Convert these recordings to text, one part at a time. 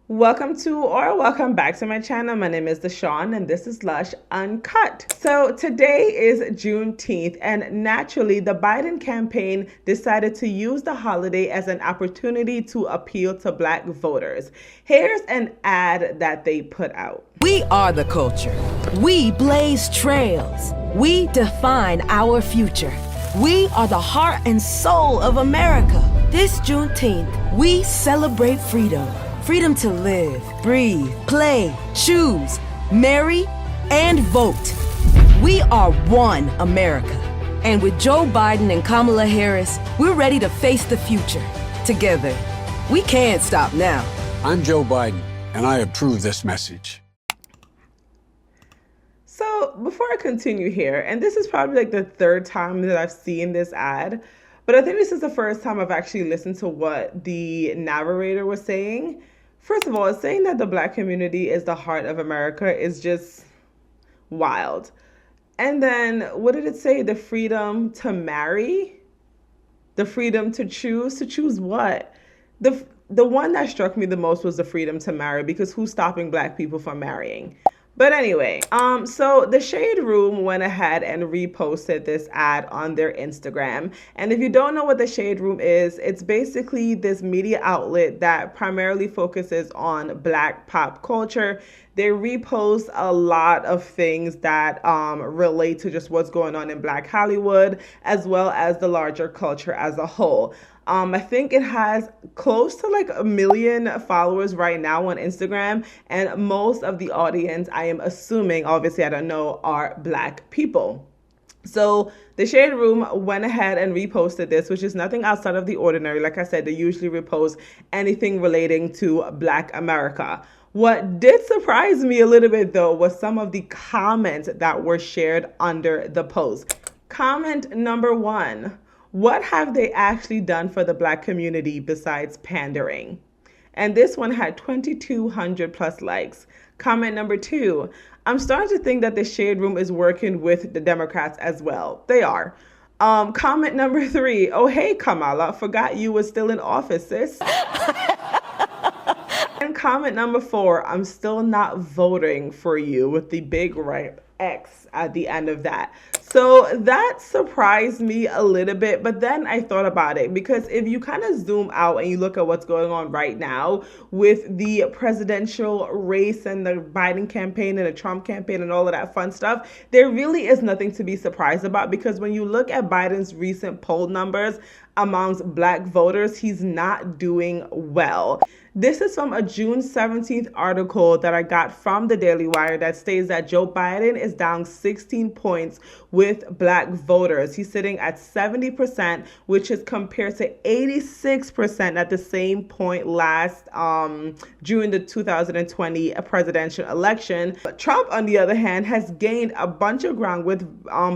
Welcome back to my channel. My name is Deshawn and this is Lush Uncut. So today is Juneteenth, and naturally the Biden campaign decided to use the holiday as an opportunity to appeal to Black voters. Here's an ad that they put out. We are the culture. We blaze trails. We define our future. We are the heart and soul of America. This Juneteenth, we celebrate freedom. Freedom to live, breathe, play, choose, marry, and vote. We are one America. And with Joe Biden and Kamala Harris, we're ready to face the future. Together. We can't stop now. I'm Joe Biden, and I approve this message. So before I continue here, and this is probably like the third time that I've seen this ad, but I think this is the first time I've actually listened to what the narrator was saying. First of all, saying that the Black community is the heart of America is just wild. And then what did it say? The freedom to marry? The freedom to choose? To choose what? The one that struck me the most was the freedom to marry, because who's stopping Black people from marrying? But anyway, so the Shade Room went ahead and reposted this ad on their Instagram. And if you don't know what the Shade Room is, it's basically this media outlet that primarily focuses on Black pop culture. They repost a lot of things that relate to just what's going on in Black Hollywood, as well as the larger culture as a whole. I think it has close to like 1 million followers right now on Instagram, and most of the audience, I am assuming, obviously I don't know, are Black people. So the Shade Room went ahead and reposted this, which is nothing outside of the ordinary. Like I said, they usually repost anything relating to Black America. What did surprise me a little bit, though, was some of the comments that were shared under the post. Comment number 1. What have they actually done for the Black community besides pandering? And this one had 2,200 plus likes. Comment number 2. I'm starting to think that the Shade Room is working with the Democrats as well. They are. Comment number 3. Oh, hey, Kamala, forgot you were still in office, sis. And comment number 4. I'm still not voting for you, with the big right X at the end of that. So that surprised me a little bit, but then I thought about it, because if you kind of zoom out and you look at what's going on right now with the presidential race and the Biden campaign and the Trump campaign and all of that fun stuff, there really is nothing to be surprised about, because when you look at Biden's recent poll numbers amongst Black voters, he's not doing well. This is from a June 17th article that I got from the Daily Wire that states that Joe Biden is down 16 points with Black voters. He's sitting at 70%, which is compared to 86% at the same point last during the 2020 presidential election. But Trump, on the other hand, has gained a bunch of ground with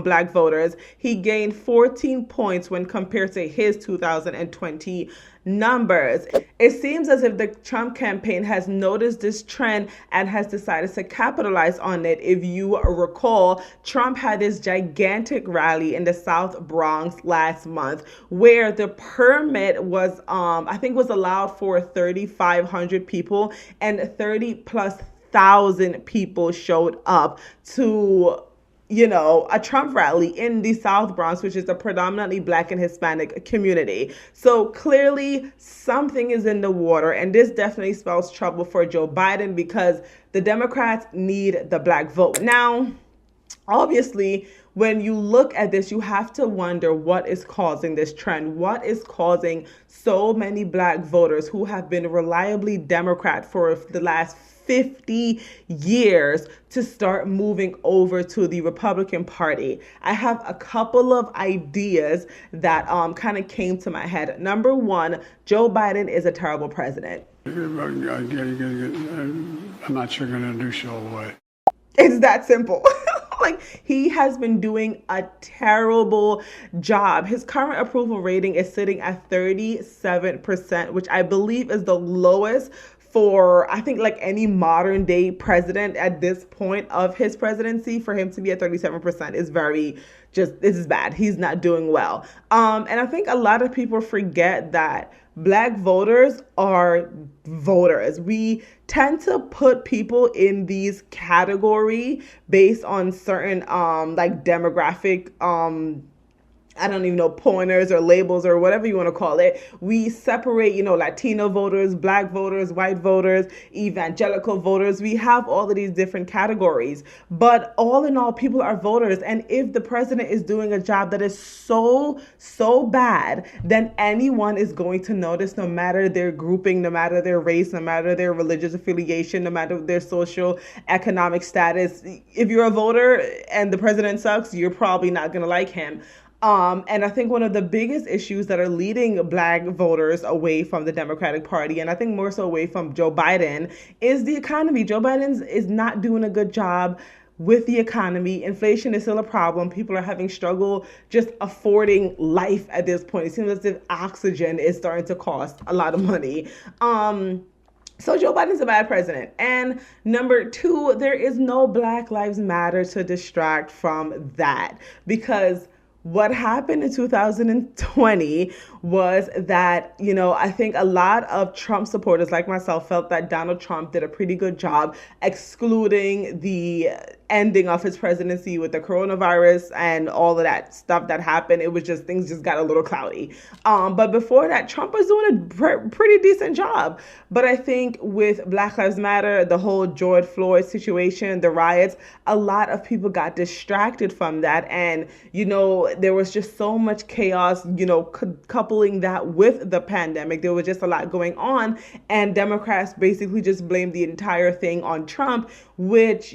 Black voters. He gained 14 points when compared to his 2020 numbers. It seems as if the Trump campaign has noticed this trend and has decided to capitalize on it. If you recall, Trump had this gigantic rally in the South Bronx last month where the permit was, I think was allowed for 3,500 people, and 30 plus thousand people showed up to a Trump rally in the South Bronx, which is a predominantly Black and Hispanic community. So clearly something is in the water, and this definitely spells trouble for Joe Biden, because the Democrats need the Black vote. Now, obviously, when you look at this, you have to wonder what is causing this trend. What is causing so many Black voters who have been reliably Democrat for the last 50 years to start moving over to the Republican Party? I have a couple of ideas that kind of came to my head. Number 1, Joe Biden is a terrible president. I'm not sure going to do so what. It's that simple. Like, he has been doing a terrible job. His current approval rating is sitting at 37%, which I believe is the lowest for, I think, like any modern day president at this point of his presidency, for him to be at 37% is very just, this is bad. He's not doing well. And I think a lot of people forget that Black voters are voters. We tend to put people in these category based on certain like demographic I don't even know, pointers or labels or whatever you want to call it. We separate, Latino voters, Black voters, white voters, evangelical voters. We have all of these different categories. But all in all, people are voters. And if the president is doing a job that is so bad, then anyone is going to notice, no matter their grouping, no matter their race, no matter their religious affiliation, no matter their social economic status. If you're a voter and the president sucks, you're probably not going to like him. And I think one of the biggest issues that are leading Black voters away from the Democratic Party, and I think more so away from Joe Biden, is the economy. Joe Biden is not doing a good job with the economy. Inflation is still a problem. People are having struggle just affording life at this point. It seems as if oxygen is starting to cost a lot of money. So Joe Biden's a bad president. And number two, there is no Black Lives Matter to distract from that, because what happened in 2020 was that, I think a lot of Trump supporters like myself felt that Donald Trump did a pretty good job excluding the ending of his presidency with the coronavirus and all of that stuff that happened. It was just, things just got a little cloudy. But before that, Trump was doing a pretty decent job. But I think with Black Lives Matter, the whole George Floyd situation, the riots, a lot of people got distracted from that. And, there was just so much chaos, coupling that with the pandemic. There was just a lot going on. And Democrats basically just blamed the entire thing on Trump, which,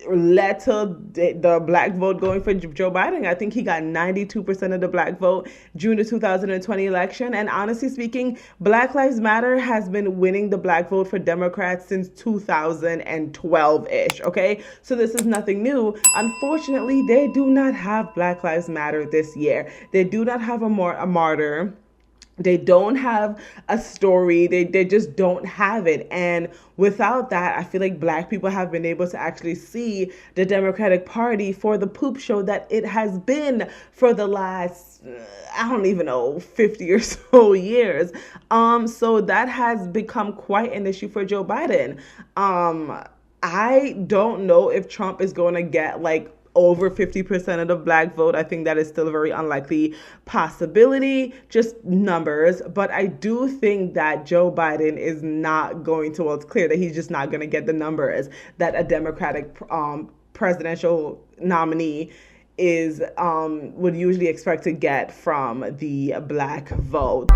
led to the Black vote going for Joe Biden. I think he got 92% of the Black vote during the 2020 election. And honestly speaking, Black Lives Matter has been winning the Black vote for Democrats since 2012-ish, okay? So this is nothing new. Unfortunately, they do not have Black Lives Matter this year. They do not have a martyr. They don't have a story. They just don't have it. And without that, I feel like Black people have been able to actually see the Democratic Party for the poop show that it has been for the last, I don't even know, 50 or so years. So that has become quite an issue for Joe Biden. I don't know if Trump is going to get over 50% of the Black vote. I think that is still a very unlikely possibility, just numbers. But I do think that Joe Biden is not going to, well, it's clear that he's just not going to get the numbers that a Democratic presidential nominee would usually expect to get from the Black vote.